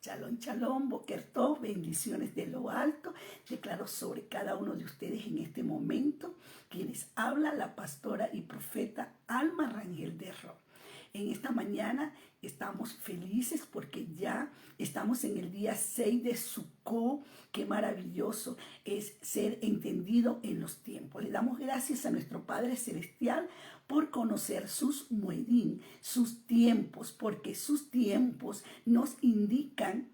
Shalom, shalom, Boker Tov, bendiciones de lo alto. Declaro sobre cada uno de ustedes en este momento, quienes habla la pastora y profeta Alma Rangel de Ro. En esta mañana estamos felices porque ya estamos en el día 6 de Sukkot. Qué maravilloso es ser entendido en los tiempos. Le damos gracias a nuestro Padre Celestial por conocer sus muedín, sus tiempos, porque sus tiempos nos indican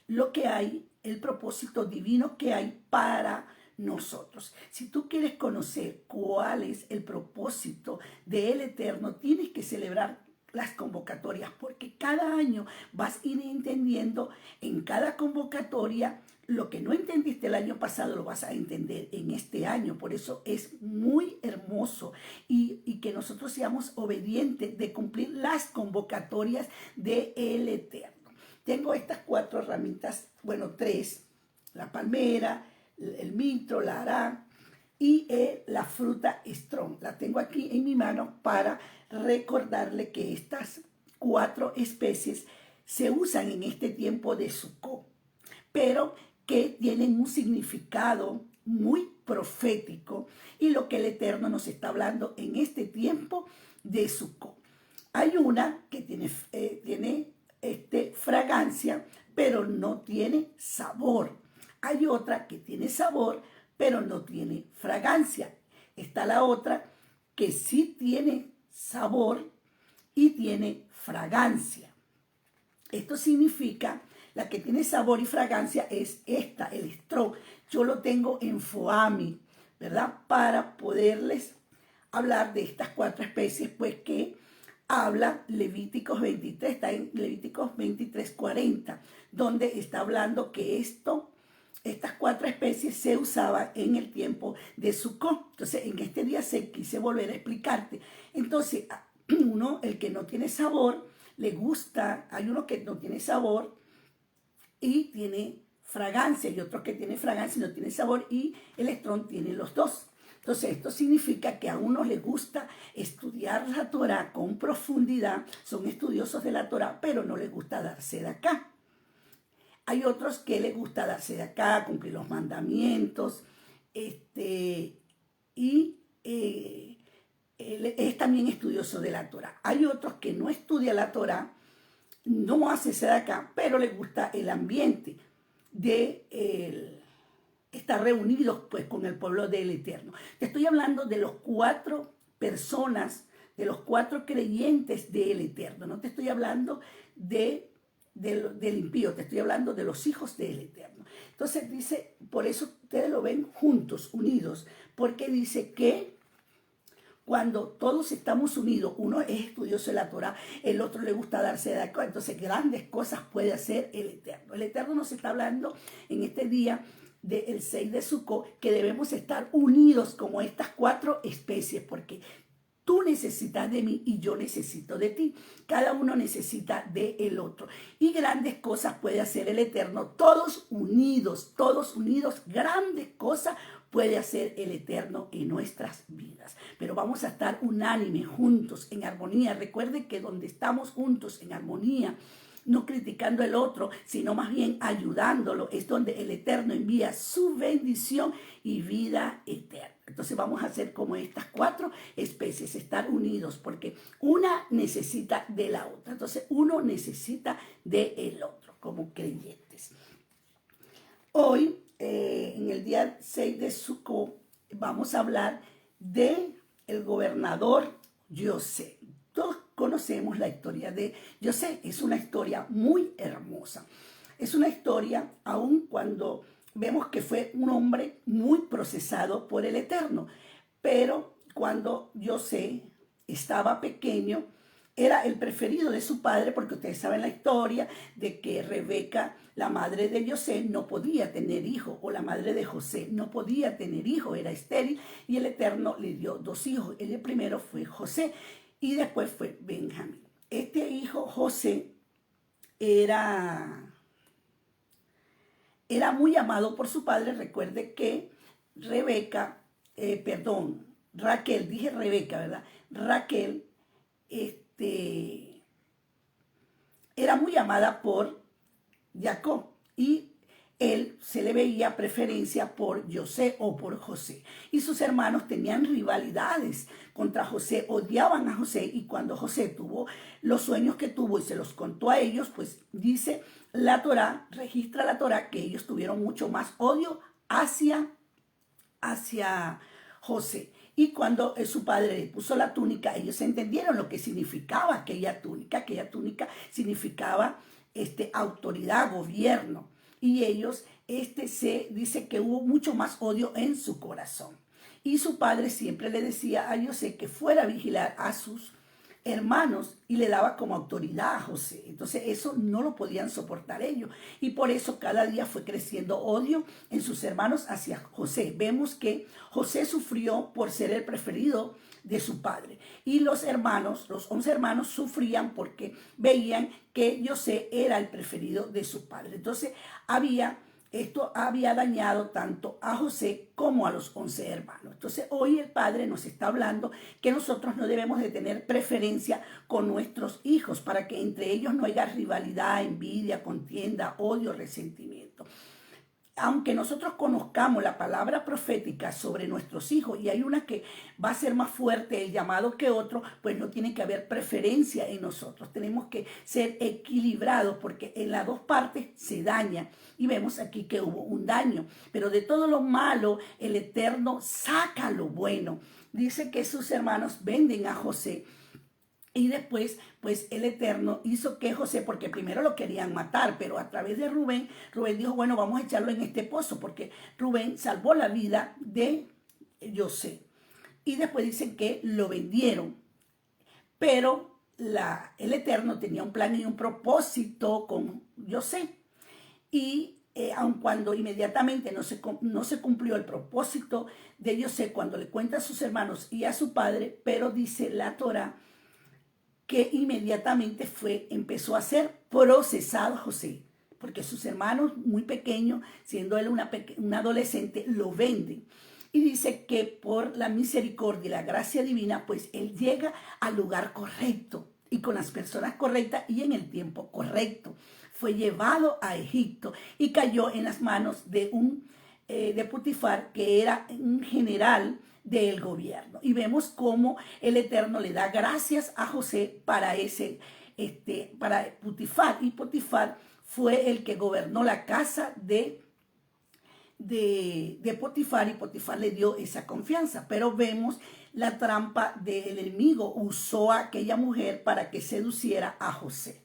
lo que hay, el propósito divino que hay para nosotros. Si tú quieres conocer cuál es el propósito del Eterno, tienes que celebrar las convocatorias, porque cada año vas a ir entendiendo en cada convocatoria lo que no entendiste el año pasado, lo vas a entender en este año. Por eso es muy hermoso y que nosotros seamos obedientes de cumplir las convocatorias del Eterno. Tengo estas 4 herramientas, bueno, 3, la palmera, el mitro, la arán y la fruta strong. La tengo aquí en mi mano para recordarle que estas 4 especies se usan en este tiempo de Sukkot, pero que tienen un significado muy profético y lo que el Eterno nos está hablando en este tiempo de Sukkot. Hay una que tiene fragancia, pero no tiene sabor. Hay otra que tiene sabor, pero no tiene fragancia. Está la otra que sí tiene sabor y tiene fragancia. Esto significa, la que tiene sabor y fragancia es esta, el strong. Yo lo tengo en Foami, ¿verdad? Para poderles hablar de estas 4 especies, pues que habla Levíticos 23, está en Levíticos 23:40, donde está hablando que estas 4 especies se usaban en el tiempo de Sukkot. Entonces, en este día quise volver a explicarte. Entonces, uno, el que no tiene sabor, le gusta, hay uno que no tiene sabor y tiene fragancia, y otro que tiene fragancia y no tiene sabor, y el strong tiene los dos. Entonces, esto significa que a unos les gusta estudiar la Torah con profundidad, son estudiosos de la Torah, pero no les gusta darse de acá. Hay otros que les gusta darse de acá, cumplir los mandamientos, es también estudioso de la Torah. Hay otros que no estudian la Torah, no hace de acá, pero les gusta el ambiente de estar reunidos pues con el pueblo del Eterno. Te estoy hablando de los 4 personas, de los 4 creyentes del Eterno. No te estoy hablando del impío, te estoy hablando de los hijos del Eterno. Entonces dice, por eso ustedes lo ven juntos, unidos, porque dice que cuando todos estamos unidos, uno es estudioso de la Torah, el otro le gusta darse de acá, entonces grandes cosas puede hacer el Eterno. El Eterno nos está hablando en este día del 6 de Sukkot que debemos estar unidos como estas 4 especies, porque tú necesitas de mí y yo necesito de ti. Cada uno necesita del otro. Y grandes cosas puede hacer el Eterno. Todos unidos, grandes cosas puede hacer el Eterno en nuestras vidas. Pero vamos a estar unánimes, juntos, en armonía. Recuerde que donde estamos juntos, en armonía, no criticando al otro, sino más bien ayudándolo, es donde el Eterno envía su bendición y vida eterna. Entonces vamos a hacer como estas 4 especies, estar unidos, porque una necesita de la otra. Entonces uno necesita del otro, como creyentes. Hoy, en el día 6 de Sukkot, vamos a hablar del gobernador José. Todos conocemos la historia de José. Es una historia muy hermosa. Es una historia, aun cuando vemos que fue un hombre muy procesado por el Eterno. Pero cuando José estaba pequeño, era el preferido de su padre, porque ustedes saben la historia de que Rebeca, la madre de José, no podía tener hijo, o la madre de José no podía tener hijo, era estéril, y el Eterno le dio 2 hijos. El primero fue José y después fue Benjamín. Este hijo José era muy amado por su padre. Recuerde que Raquel, dije Rebeca, ¿verdad? Raquel, era muy amada por Jacob y él se le veía preferencia por José o por José. Y sus hermanos tenían rivalidades contra José, odiaban a José, y cuando José tuvo los sueños que tuvo y se los contó a ellos, pues dice la Torá, registra la Torá que ellos tuvieron mucho más odio hacia José. Y cuando su padre le puso la túnica, ellos entendieron lo que significaba aquella túnica. Aquella túnica significaba autoridad, gobierno. Y ellos, se dice que hubo mucho más odio en su corazón. Y su padre siempre le decía a José que fuera a vigilar a sus hermanos y le daba como autoridad a José. Entonces eso no lo podían soportar ellos. Y por eso cada día fue creciendo odio en sus hermanos hacia José. Vemos que José sufrió por ser el preferido de su padre. Y los 11 hermanos sufrían porque veían que José era el preferido de su padre. Entonces esto había dañado tanto a José como a los 11 hermanos. Entonces hoy el Padre nos está hablando que nosotros no debemos de tener preferencia con nuestros hijos para que entre ellos no haya rivalidad, envidia, contienda, odio, resentimiento. Aunque nosotros conozcamos la palabra profética sobre nuestros hijos y hay una que va a ser más fuerte el llamado que otro, pues no tiene que haber preferencia en nosotros. Tenemos que ser equilibrados porque en las dos partes se daña. Y vemos aquí que hubo un daño. Pero de todo lo malo, el Eterno saca lo bueno. Dice que sus hermanos venden a José. Y después, pues el Eterno hizo que José, porque primero lo querían matar, pero a través de Rubén dijo, bueno, vamos a echarlo en este pozo, porque Rubén salvó la vida de José. Y después dicen que lo vendieron. Pero el Eterno tenía un plan y un propósito con José. Y aun cuando inmediatamente no se cumplió el propósito de José, cuando le cuenta a sus hermanos y a su padre, pero dice la Torá, que inmediatamente empezó a ser procesado José, porque sus hermanos muy pequeños, siendo él un adolescente, lo venden. Y dice que por la misericordia y la gracia divina, pues él llega al lugar correcto y con las personas correctas y en el tiempo correcto. Fue llevado a Egipto y cayó en las manos de Potifar, que era un general del gobierno. Y vemos cómo el Eterno le da gracias a José para Potifar. Y Potifar fue el que gobernó la casa de Potifar, y Potifar le dio esa confianza. Pero vemos la trampa del enemigo. Usó a aquella mujer para que seduciera a José.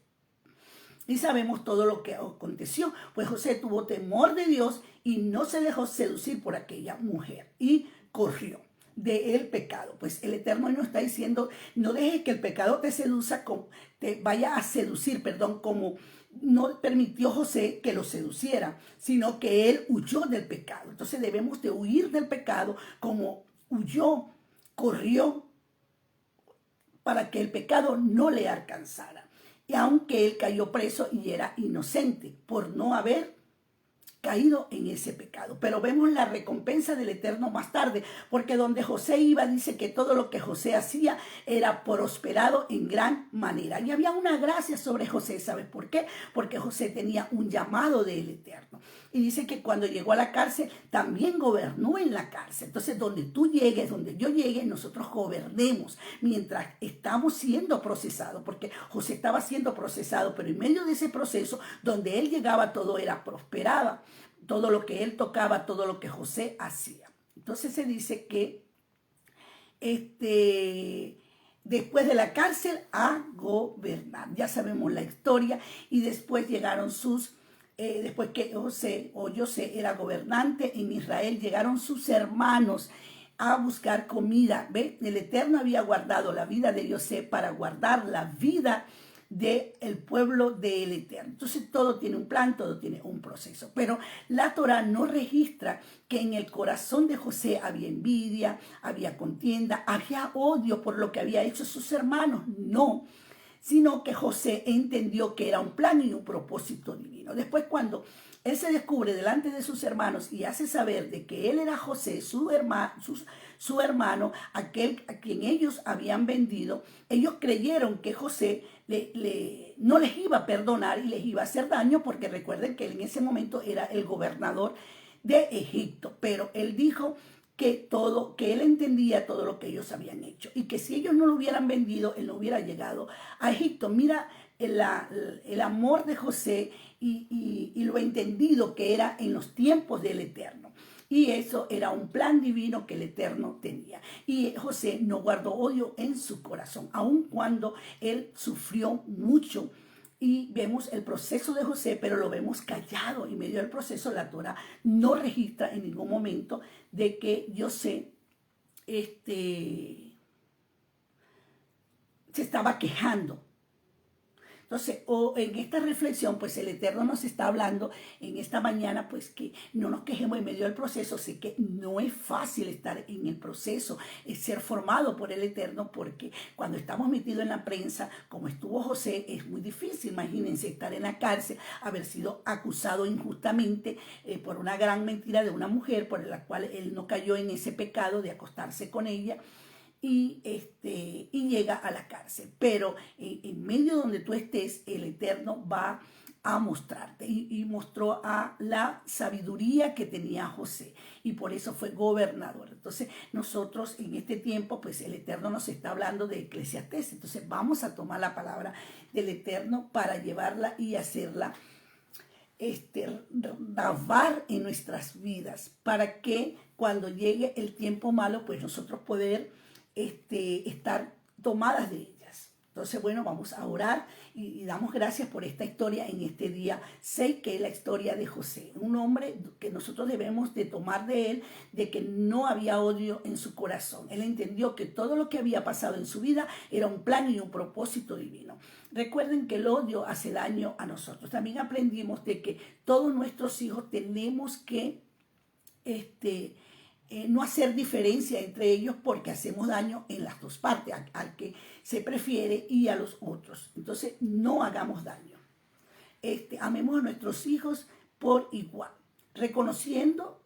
Y sabemos todo lo que aconteció. Pues José tuvo temor de Dios y no se dejó seducir por aquella mujer. Y corrió del pecado. Pues el Eterno nos está diciendo, no dejes que el pecado te vaya a seducir, como no permitió José que lo seduciera, sino que él huyó del pecado. Entonces debemos de huir del pecado como huyó, corrió, para que el pecado no le alcanzara. Y aunque él cayó preso y era inocente por no haber caído en ese pecado. Pero vemos la recompensa del Eterno más tarde, porque donde José iba, dice que todo lo que José hacía era prosperado en gran manera. Y había una gracia sobre José, ¿sabes por qué? Porque José tenía un llamado del Eterno. Y dice que cuando llegó a la cárcel, también gobernó en la cárcel. Entonces, donde tú llegues, donde yo llegue, nosotros gobernemos mientras estamos siendo procesados, porque José estaba siendo procesado, pero en medio de ese proceso, donde él llegaba, todo era prosperado. Todo lo que él tocaba, todo lo que José hacía. Entonces se dice que después de la cárcel a gobernar. Ya sabemos la historia. Y después llegaron después que José era gobernante en Israel, llegaron sus hermanos a buscar comida. ¿Ve? El Eterno había guardado la vida de José para guardar la vida del pueblo del Eterno. Entonces todo tiene un plan, todo tiene un proceso. Pero la Torá no registra que en el corazón de José había envidia, había contienda, había odio por lo que había hecho sus hermanos. No, sino que José entendió que era un plan y un propósito divino. Después, cuando él se descubre delante de sus hermanos y hace saber de que él era José, su hermano, aquel a quien ellos habían vendido. Ellos creyeron que José no les iba a perdonar y les iba a hacer daño, porque recuerden que él en ese momento era el gobernador de Egipto, pero él dijo que él entendía todo lo que ellos habían hecho y que si ellos no lo hubieran vendido, él no hubiera llegado a Egipto. Mira el amor de José y lo entendido que era en los tiempos del Eterno. Y eso era un plan divino que el Eterno tenía. Y José no guardó odio en su corazón, aun cuando él sufrió mucho. Y vemos el proceso de José, pero lo vemos callado. En medio del proceso, la Torah no registra en ningún momento de que José se estaba quejando. Entonces, en esta reflexión, pues el Eterno nos está hablando en esta mañana, pues que no nos quejemos en medio del proceso. Sé que no es fácil estar en el proceso, es ser formado por el Eterno, porque cuando estamos metidos en la prensa, como estuvo José, es muy difícil. Imagínense estar en la cárcel, haber sido acusado injustamente por una gran mentira de una mujer, por la cual él no cayó en ese pecado de acostarse con ella. Y llega a la cárcel. Pero en medio donde tú estés, el Eterno va a mostrarte. Y mostró a la sabiduría que tenía José. Y por eso fue gobernador. Entonces nosotros en este tiempo, pues el Eterno nos está hablando de Eclesiastés. Entonces vamos a tomar la palabra del Eterno para llevarla y hacerla grabar en nuestras vidas. Para que cuando llegue el tiempo malo, pues nosotros poder estar tomadas de ellas. Entonces, bueno, vamos a orar y damos gracias por esta historia en este día 6, que es la historia de José, un hombre que nosotros debemos de tomar de él, de que no había odio en su corazón. Él entendió que todo lo que había pasado en su vida era un plan y un propósito divino. Recuerden que el odio hace daño a nosotros. También aprendimos de que todos nuestros hijos tenemos que no hacer diferencia entre ellos, porque hacemos daño en las dos partes, al que se prefiere y a los otros. Entonces no hagamos daño. Amemos a nuestros hijos por igual, reconociendo,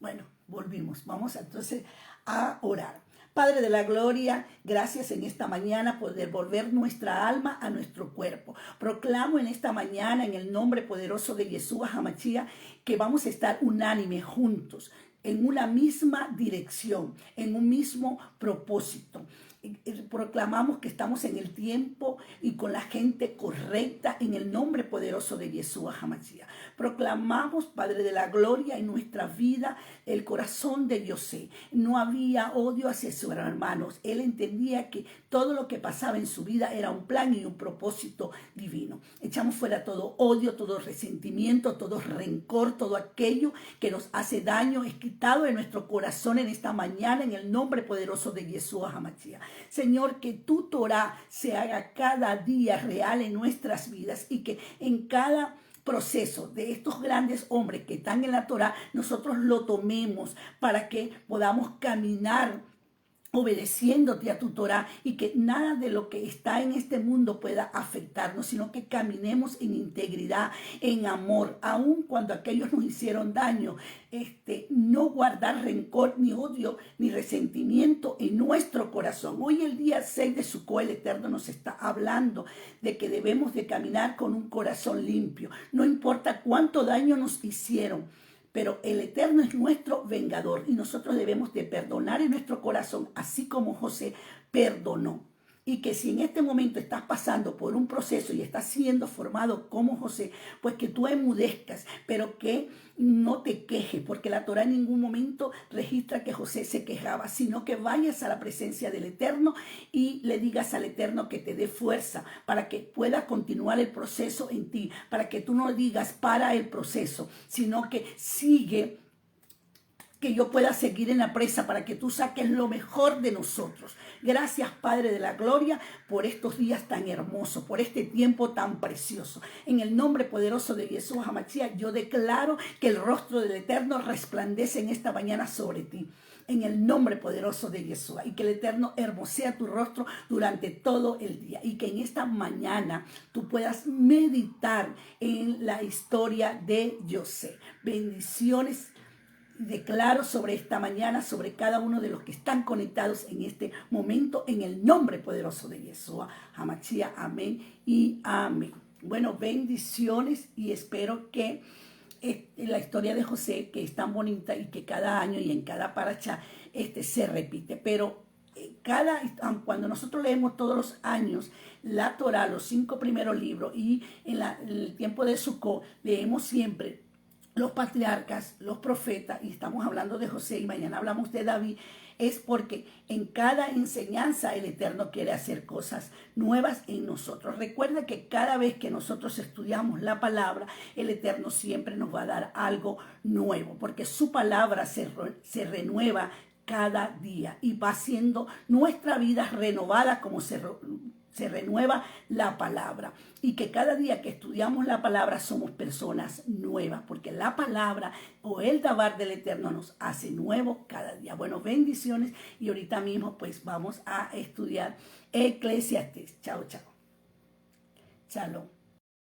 bueno, volvimos. Vamos entonces a orar. Padre de la gloria, gracias en esta mañana por devolver nuestra alma a nuestro cuerpo. Proclamo en esta mañana, en el nombre poderoso de Yeshua HaMashiach, que vamos a estar unánime juntos, en una misma dirección, en un mismo propósito. Proclamamos que estamos en el tiempo y con la gente correcta, en el nombre poderoso de Yeshua HaMashiach. Proclamamos, Padre de la gloria, en nuestra vida el corazón de José. No había odio hacia sus hermanos. Él entendía que todo lo que pasaba en su vida era un plan y un propósito divino. Echamos fuera todo odio, todo resentimiento, todo rencor, todo aquello que nos hace daño. Es quitado de nuestro corazón en esta mañana, en el nombre poderoso de Yeshua HaMashiach. Señor, que tu Torah se haga cada día real en nuestras vidas, y que en cada proceso de estos grandes hombres que están en la Torah, nosotros lo tomemos para que podamos caminar obedeciéndote a tu Torah, y que nada de lo que está en este mundo pueda afectarnos, sino que caminemos en integridad, en amor, aun cuando aquellos nos hicieron daño. No guardar rencor, ni odio, ni resentimiento en nuestro corazón. Hoy, el día 6 de Sukkot, el Eterno nos está hablando de que debemos de caminar con un corazón limpio. No importa cuánto daño nos hicieron, pero el Eterno es nuestro vengador, y nosotros debemos de perdonar en nuestro corazón, así como José perdonó. Y que si en este momento estás pasando por un proceso y estás siendo formado como José, pues que tú emudezcas, pero que no te quejes, porque la Torah en ningún momento registra que José se quejaba, sino que vayas a la presencia del Eterno y le digas al Eterno que te dé fuerza para que pueda continuar el proceso en ti, para que tú no digas para el proceso, sino que sigue, que yo pueda seguir en la presa, para que tú saques lo mejor de nosotros. Gracias, Padre de la gloria, por estos días tan hermosos, por este tiempo tan precioso. En el nombre poderoso de Yeshua HaMashiach, yo declaro que el rostro del Eterno resplandece en esta mañana sobre ti. en el nombre poderoso de Yeshua. Y que el Eterno hermosea tu rostro durante todo el día. Y que en esta mañana tú puedas meditar en la historia de José. Bendiciones. Declaro sobre esta mañana, sobre cada uno de los que están conectados en este momento, en el nombre poderoso de Yeshua HaMashiach. Amén y amén. Bueno, bendiciones, y espero que la historia de José, que es tan bonita y que cada año y en cada paracha se repite, pero cuando nosotros leemos todos los años la Torah, los 5 primeros libros, y en el tiempo de Sukkot leemos siempre los patriarcas, los profetas, y estamos hablando de José y mañana hablamos de David, es porque en cada enseñanza el Eterno quiere hacer cosas nuevas en nosotros. Recuerda que cada vez que nosotros estudiamos la palabra, el Eterno siempre nos va a dar algo nuevo, porque su palabra se renueva cada día y va siendo nuestra vida renovada como se renueva la palabra, y que cada día que estudiamos la palabra somos personas nuevas, porque la palabra o el dabar del Eterno nos hace nuevos cada día. Bueno, bendiciones, y ahorita mismo pues vamos a estudiar Eclesiastés. Chao, chao. Shalom.